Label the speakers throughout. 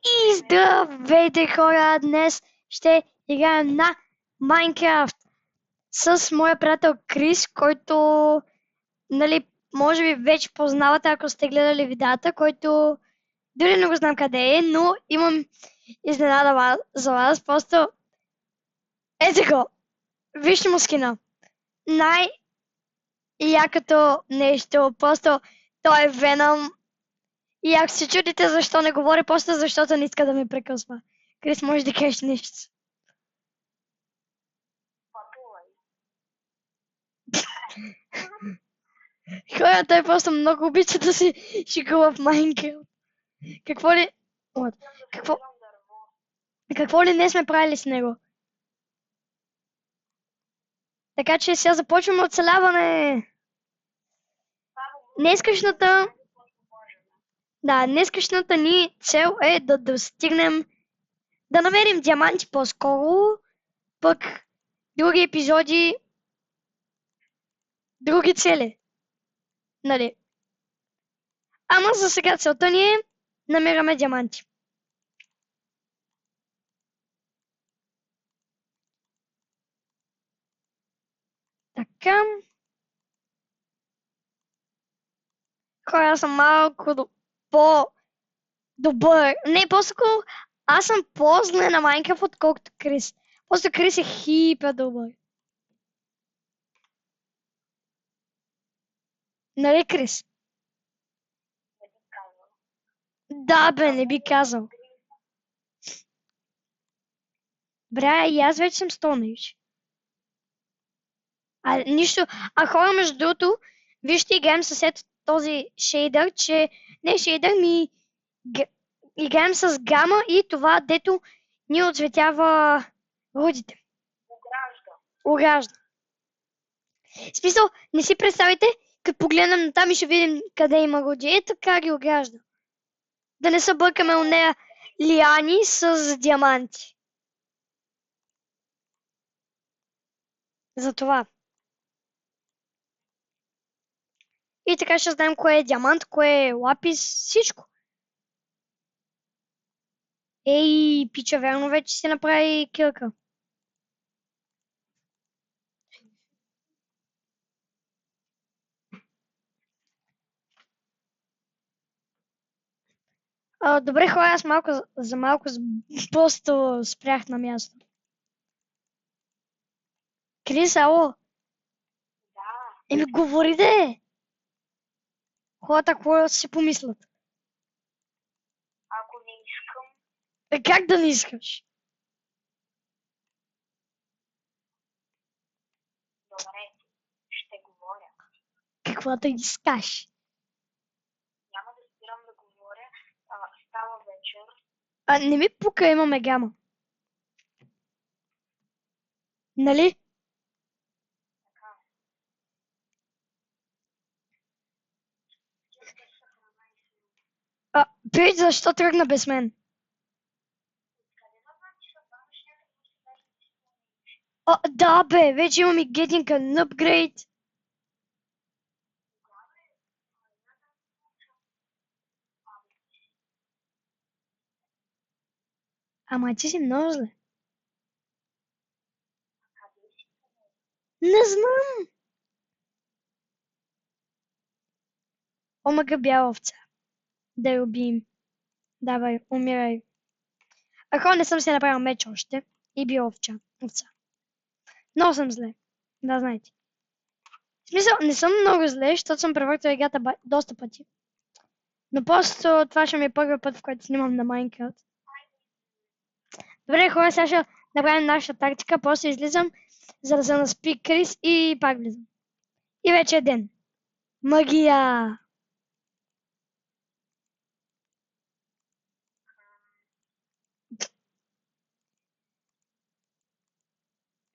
Speaker 1: И здравейте хора! Днес ще играем на Майнкрафт с моя приятел Крис, който, нали, може би вече познавате, ако сте гледали видеята, който дори не го знам къде е, но имам изненада за вас. Просто ето го! Вижте му скина. Най-якото нещо. Просто той е Веном. И ако се чудите защо не говори, просто защото не иска да ме прекъсва. Крис, може да кажеш нещо? Хора, той просто много обича да си шикува в Майнкрафт. Какво ли... What? Какво ли не сме правили с него? Така че сега започваме оцеляване. Днескашната... Да, днескашната ни цел е да достигнем... Да намерим диаманти по-скоро. Пък други епизоди... Други цели. Нали? Ама за сега целта ни е намираме диаманти. Така. Хора, аз съм малко по-добър. Не, по-скоро аз съм по-зле на Майнкрафт, отколкото Крис. Просто Крис е хипер добър. Нали, Крис? Да, бе, не би казал. Бре, и аз вече съм стонеш. Нищо. Хора, между другото, вижте, играем със този шейдър, че... Не шейдър, играем с гама и това, дето ни отцветява рудите. Огражда. В смисъл, не си представите, като погледнем на там и ще видим къде има руди. Ето така ги огражда. Да не се бъркаме от нея лиани с диаманти. Затова. И така ще знаем кое е диамант, кое е лапис, всичко. Ей, пича, верно вече си направи килка. Добре, хора, аз за малко просто спрях на място. Крис, ало? Еми, говори де! Хората какво си помислят?
Speaker 2: Ако не искам,
Speaker 1: Как да не искаш?
Speaker 2: добре, ще говоря.
Speaker 1: Какво да искаш?
Speaker 2: Няма да спирам да говоря. Става вечер.
Speaker 1: Не ми пука, имаме гама. Нали?
Speaker 2: Така.
Speaker 1: Пич, защо тръгна без мен?
Speaker 2: Къде да знам, че са двама ще
Speaker 1: Да бе, вече имам и getting an upgrade. Ама ти си много зле. Не знам. Омага бяла овца. Да я убием. Давай, умирай. Ако не съм си направил меч още. И би овца. Много съм зле. Да, знаете. В смисъл, не съм много зле, защото съм превъртал играта доста пъти. Но просто това ще ми е първият път, в който снимам на Майнкрафт. Добре, хора, сега ще направим нашата тактика. После излизам, за да се наспи Крис и пак влизам. И вече е ден. Магия!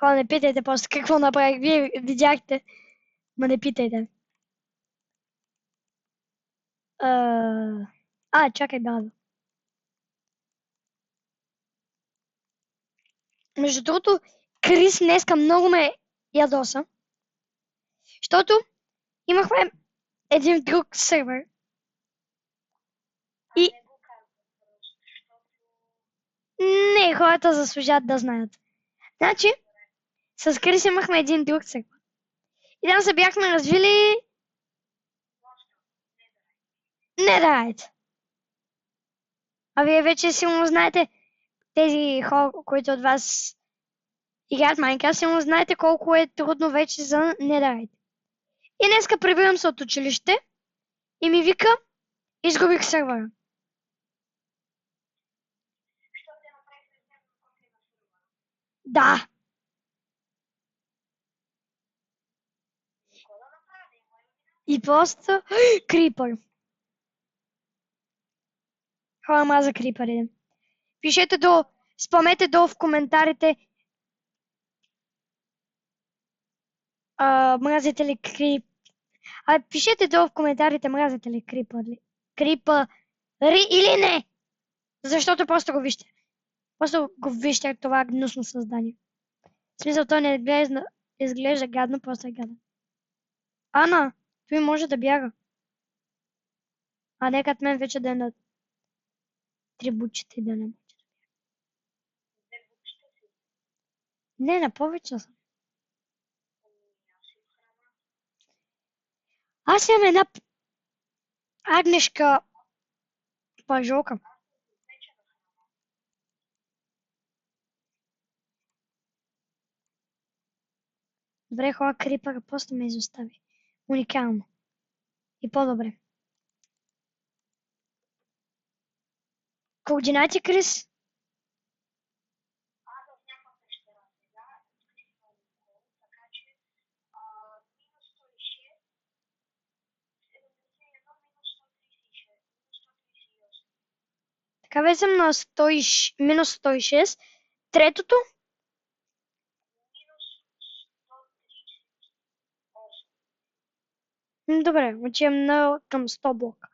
Speaker 1: Хора, не питайте просто какво направих. Вие видяхте. Ма не питайте. Чакай, да. Между другото, Крис днеска много ме ядоса. Защото имахме един друг сервер. И... и хората заслужават да знаят. Значи, с Крис имахме един друг сегмент. И там се бяхме развили... Netherite. А вие вече силно знаете, тези хора, които от вас играят Майнкрафт, силно знаете колко е трудно вече за Netherite. И днеска прибирам се от училище и ми вика, изгубих сервера. Да. И просто крипър. Хора, маза крипъри. Пишете долу, спомете долу в коментарите мразите ли крип. Пишете долу в коментарите мразите ли крипъри. Крипъри или не. Защото просто го вижте. Просто го вижте това гнусно създание. В смисъл, то не изглежда гадно, просто е гадно. Ана, той може да бяга. А нека мен вече да е на три бучета и да не може да бяга. Не, на повече съм. Аз имам една агнешка пажолка. Добре, хора, крипъра просто ме изостави. Уникално. И по-добре. Координати, Крис? Така вече съм на минус 106. Третото? Добре, отивам към 100 блока.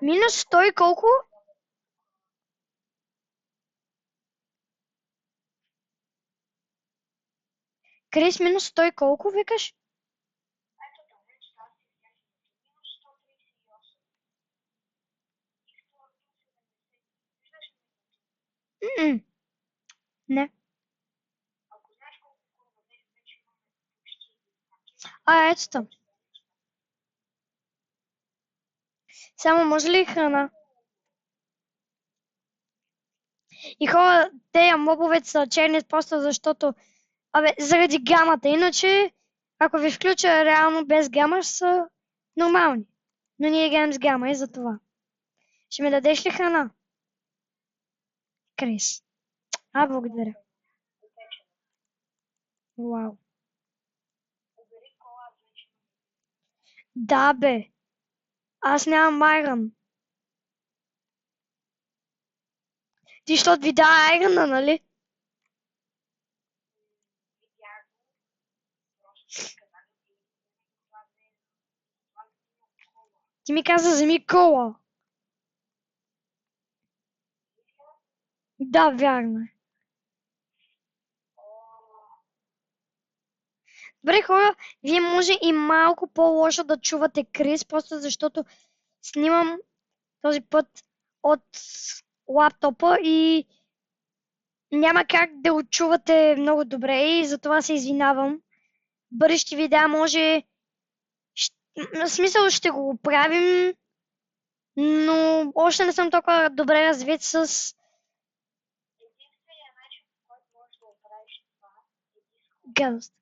Speaker 1: Минус 100 и колко? Крис, минус 100 и колко викаш? Не. Ето там. Само може ли храна? И хора, тези мобовете са черни просто защото... заради гамата. Иначе, ако ви включа реално без гама, са нормални. Но ние играем с гама и за това. Ще ми дадеш ли храна? Крис. Благодаря. Вау. Да, бе. Аз нямам айрън. Ти, защото ви дава айръна, нали? Ти ми каза, вземи кола. Да, вярно е. Добре, хора, вие може и малко по-лошо да чувате Крис, просто защото снимам този път от лаптопа и няма как да го чувате много добре и затова се извинявам. Бъдещи видеа може... В смисъл ще го правим, но още не съм толкова добре развит с... Гадост.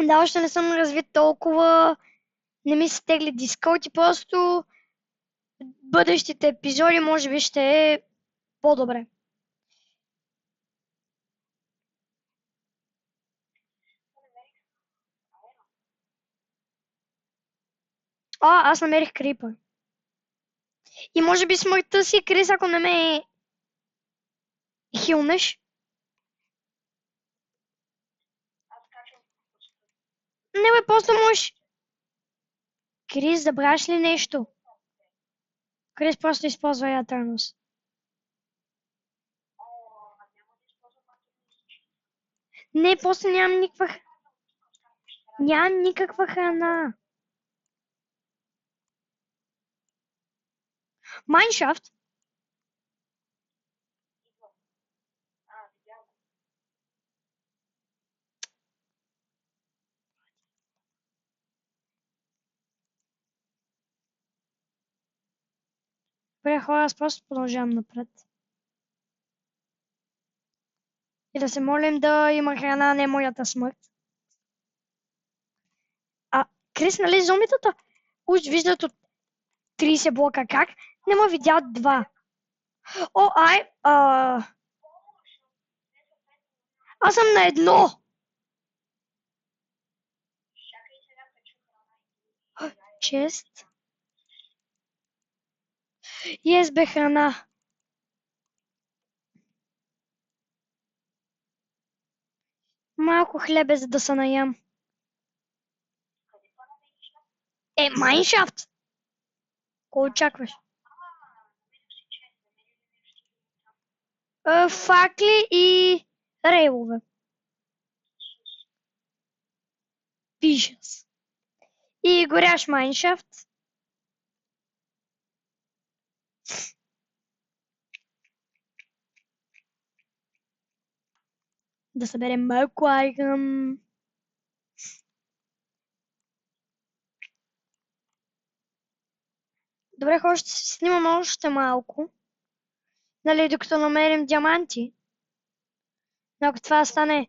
Speaker 1: Да, още не съм развит толкова, не ми се тегли Discord и просто бъдещите епизоди може би ще е по-добре. Аз намерих крипър. И може би смъртта си, Крис, ако не ме хилнеш. Не бе, просто можеш... Крис, забравяш ли нещо? Крис просто използва ятърност. Не, после нямам никаква... Нямам никаква храна. Майншафт?
Speaker 2: Видял го.
Speaker 1: Добре, хора, аз просто продължавам напред. И да се молим да има храна, а не моята смърт. Крис, нали зомбитата уж виждат от 30 блока, как? Не ме видят 2. О, аз съм на 1.
Speaker 2: Чакай сега качу храна.
Speaker 1: Чест. Ес бе храна. Малко хлебе, за да се наям.
Speaker 2: Къде па намериш на?
Speaker 1: Майншафт! Кой очакваш?
Speaker 2: Намерих си чест. Намерих ли нещо там?
Speaker 1: Факли и рейлове. Пишес. И горящ майншафт. Да съберем малко айрън. Добре, хора, ще си снимам още малко. Нали, докато намерим диаманти. Но ако това стане...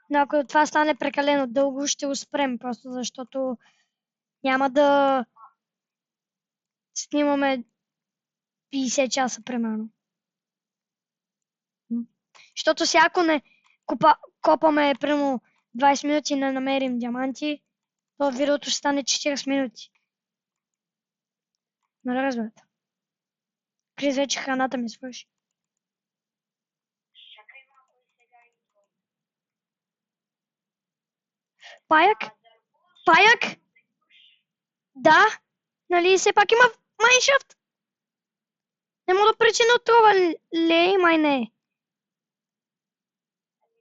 Speaker 1: Но ако това стане прекалено дълго, ще го спрем, просто защото няма да снимаме 50 часа, примерно. Защото сега ако не копаме примерно 20 минути и не намерим диаманти, то видеото ще стане 40 минути. Нали разбирате? Крис, вече храната ми свърши.
Speaker 2: Чакай малко и сега идва.
Speaker 1: Паяк? Паяк? Да. Нали, все пак има майншафт. Не мога да причина от това лей, май не.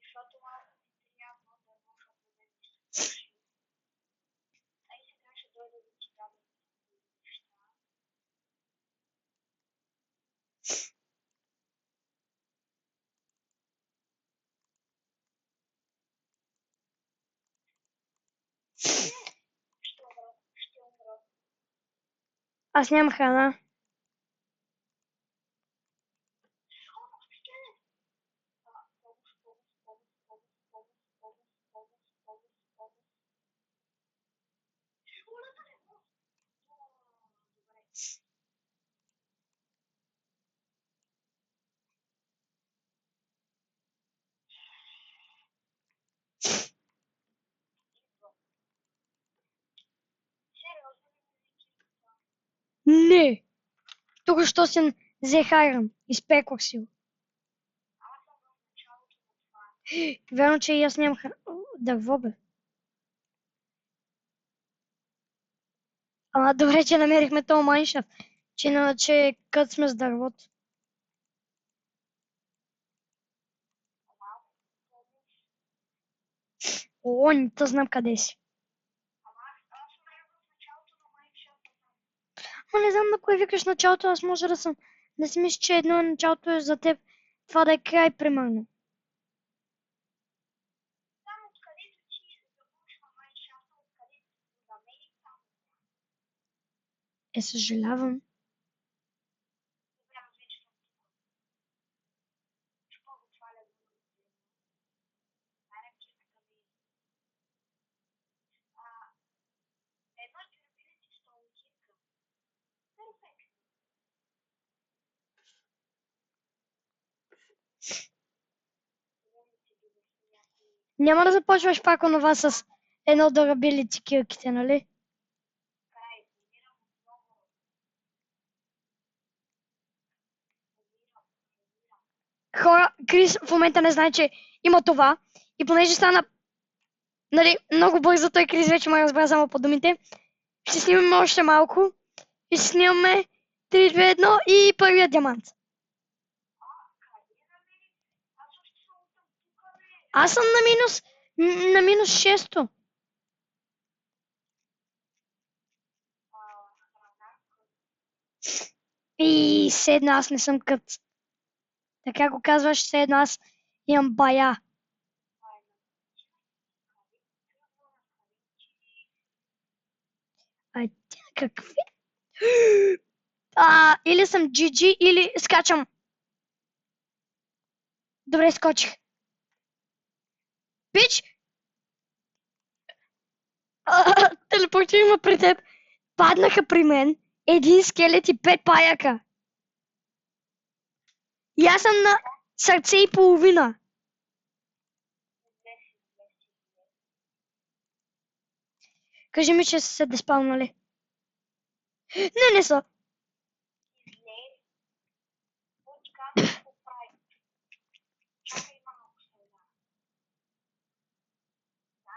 Speaker 2: Защото малко ти трябва да можеш да не свърши. Ай сега ще дойда да ти дам неща. Ще умра.
Speaker 1: Аз нямам храна. Не. Тук що си взех айрън. Изпекох си го. Верно, че и аз нямам храна. Дърво бе. Добре, че намерихме този майншафт. Че иначе кът сме с дървото. О, не то знам къде си. Не знам на кое викаш началото, аз може да съм. Не си мисля, че едно началото е за теб. Това да е край, примерно.
Speaker 2: Там откъдето ти започва майншафта, откъдето го намери там.
Speaker 1: Съжалявам.
Speaker 2: Добре, аз вече съм тук. Що го сваля до друго? Нарем, че така ви. Едно тюрбилите столчинка. Перфектно.
Speaker 1: Няма да започваш пак онова с едно durability килките, нали?
Speaker 2: Край, умирам отново.
Speaker 1: Хора, Крис в момента не знае, че има това. И понеже стана нали, много бързо, той Крис вече ме разбра само по думите. Ще снимаме още малко. И ще снимаме 3, 2, 1 и първият диамант.
Speaker 2: Къде намери? Аз още съм тук.
Speaker 1: Аз съм на минус 6. И все едно аз не съм кът. Така го казваш, все едно аз имам бая. А ти какви? Или съм GG, или скачам. Добре, скочих. Пич! Телепортираме при теб. Паднаха при мен един скелет и 5 паяка. И аз съм на сърце и половина. Кажи ми, че са се деспалнали. Не са.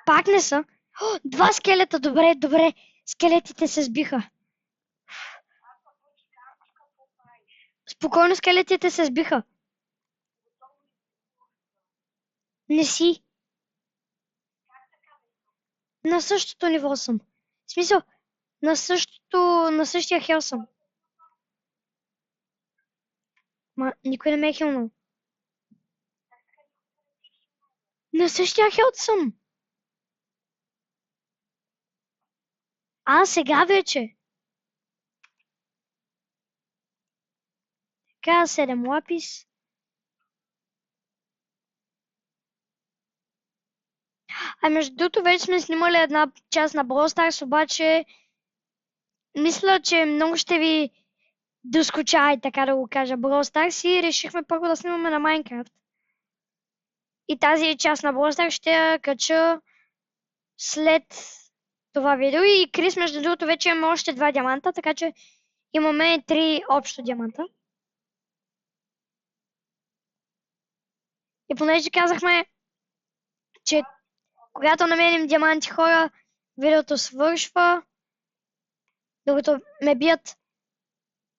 Speaker 1: Пак не са. Два скелета, добре. Скелетите се сбиха. Спокойно, скелетите се сбиха. Не си. На същото ниво съм. В смисъл, на същия хел съм. Ма, никой не ме е хилнал. На същия хел съм. Сега вече. Така, 7 лапис. Между другото, вече сме снимали една част на Brawl Stars, обаче мисля, че много ще ви доскучава, така да го кажа, Brawl Stars и решихме първо да снимаме на Minecraft. И тази част на Brawl Stars ще я кача след това видео. И Крис, между другото, вече имаме още 2 диаманта, така че имаме 3 общо диаманта. И понеже казахме, че когато намерим диаманти, хора, видеото свършва, докато ме бият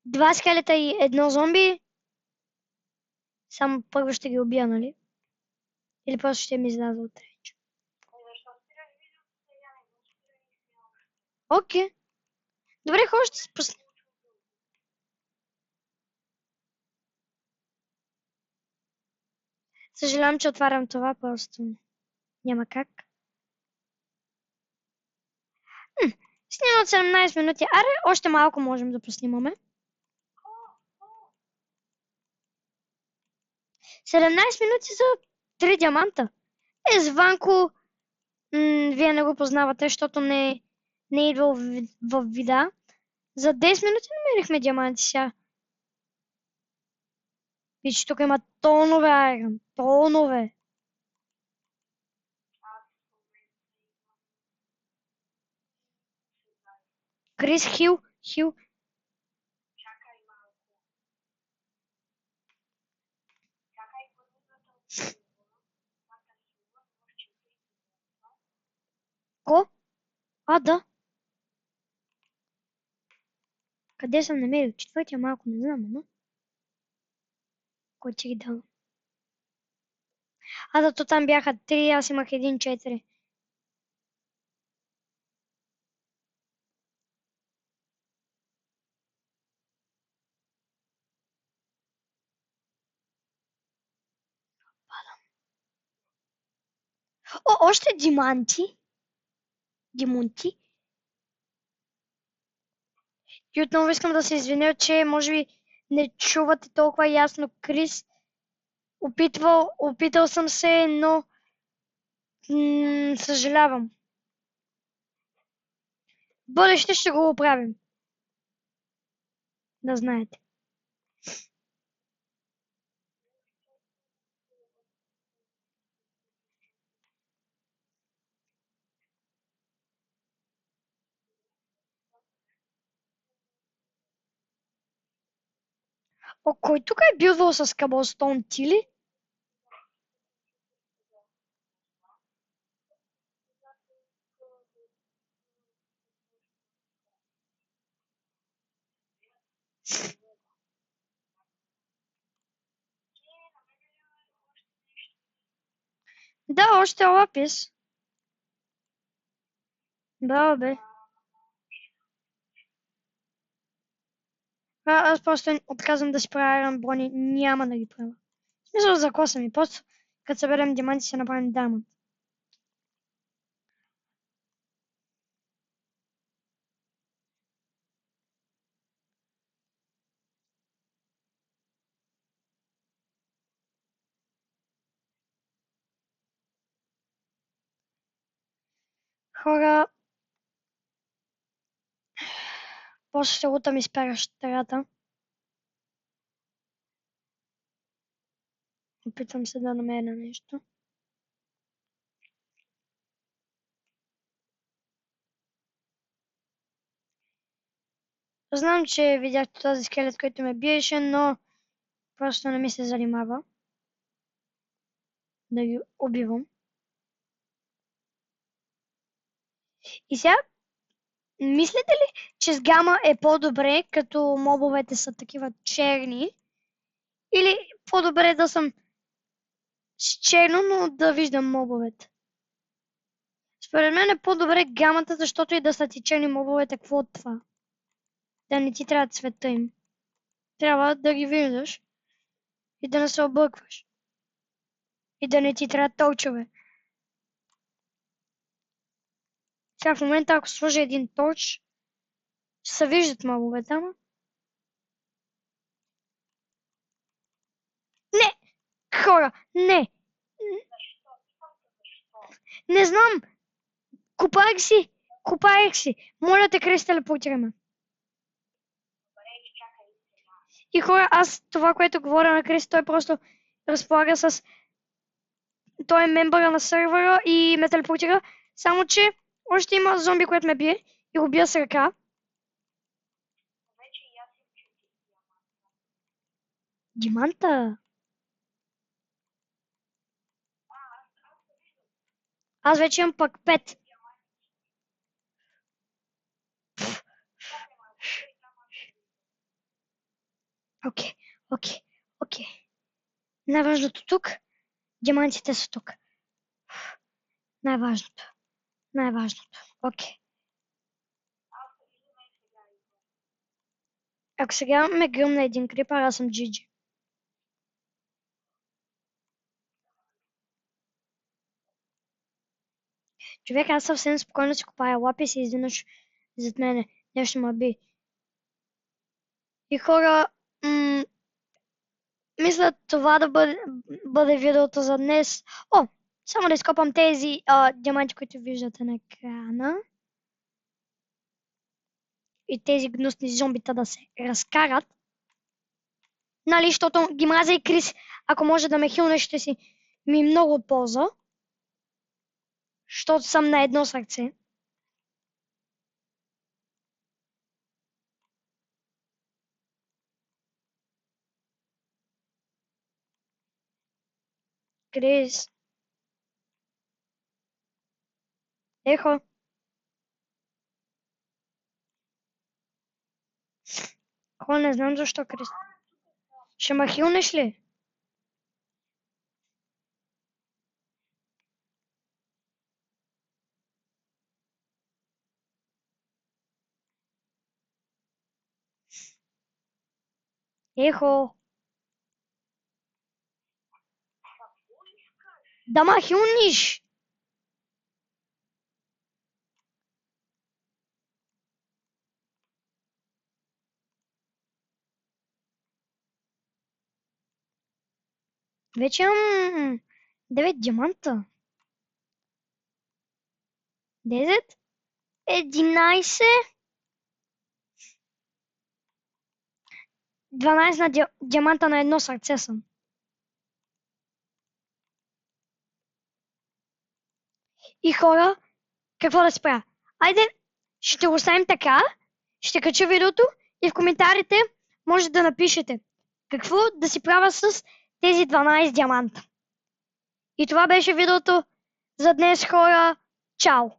Speaker 1: 2 скелета и 1 зомби, само първо ще ги убия, нали? Или просто ще ми изляза от реч. Окей. Добре, хора, ще се пусне. Съжалявам, че отварям това, просто няма как. Снимат 17 минути. Аре, още малко можем да поснимаме. 17 минути за 3 диаманта. Звънко, вие не го познавате, защото не е идвал в вида. За 10 минути намерихме диаманти сега. Виж, тук има тонове айрон. Тонове. Крис, хил. Ко? Да. Къде съм намерил? Четвъртия малко не знам, но. Кой ти ги дал? То там бяха 3, аз имах 1-4. Още диманти. Димонти. И отново искам да се извиня, че може би не чувате толкова ясно Крис. Опитал съм се, но съжалявам. В бъдеще ще го оправим. Да знаете. Кой тук е билдвал с Cobblestone, ти ли? Да, още лапис. Браво, бе. Аз просто отказвам да си правя Iron брони. Няма да ги правя. В смисъл за коса ми. Просто като съберем диаманти ще направим Diamond. Хора, после ще лутам изпаращата. Опитвам се да намеря нещо. Знам, че видяхте този скелет, който ме биеше, но просто не ми се занимава да ги убивам. И сега, мислите ли, че с гама е по-добре, като мобовете са такива черни? Или по-добре да съм с черно, но да виждам мобовете? Според мен е по-добре гамата, защото и да са ти черни мобовете, какво от това? Да не ти трябва цвета им. Трябва да ги виждаш и да не се облъкваш. И да не ти трябва толчове. Сега в момента, ако сложа един толч, ще се виждат мобовете, ама. Не! Хора, не! Не знам! Купаех си! Моля те, Крис, телепортирай ме. И хора, аз това, което говоря на Крис, той просто разполага с... Той е мембъра на сервера и ме телепортира. Само, че още има зомби, което ме бие и го бия с ръка. Диманта! Аз вече имам пък 5. Окей. Най-важното тук, диамантите са тук. Най-важното. Окей. Ако сега ме гръмна един крипър, аз съм GG. Човек, аз съвсем спокойно си купая лапис и изведнъж зад мене нещо ме би. И хора, мисля това да бъде видеото за днес. О, само да изкопам тези диаманти, които виждате на екрана. И тези гнусни зомбита да се разкарат. Нали, защото ги мразя и Крис. Ако може да ме хилнеш, ще си ми много от полза. Защото съм на едно сърце. Крис. Ехо. Хора, не знам защо, Крис. Ще ме хилнеш ли? Ехо. Да ме хилниш. Вече имам 9 диаманта. 10. 11. 12 на диаманта на едно сърце съм. И хора, какво да спра? Айде, ще го оставим така, ще кача видеото и в коментарите може да напишете какво да си правя с тези 12 диаманта. И това беше видеото за днес, хора. Чао!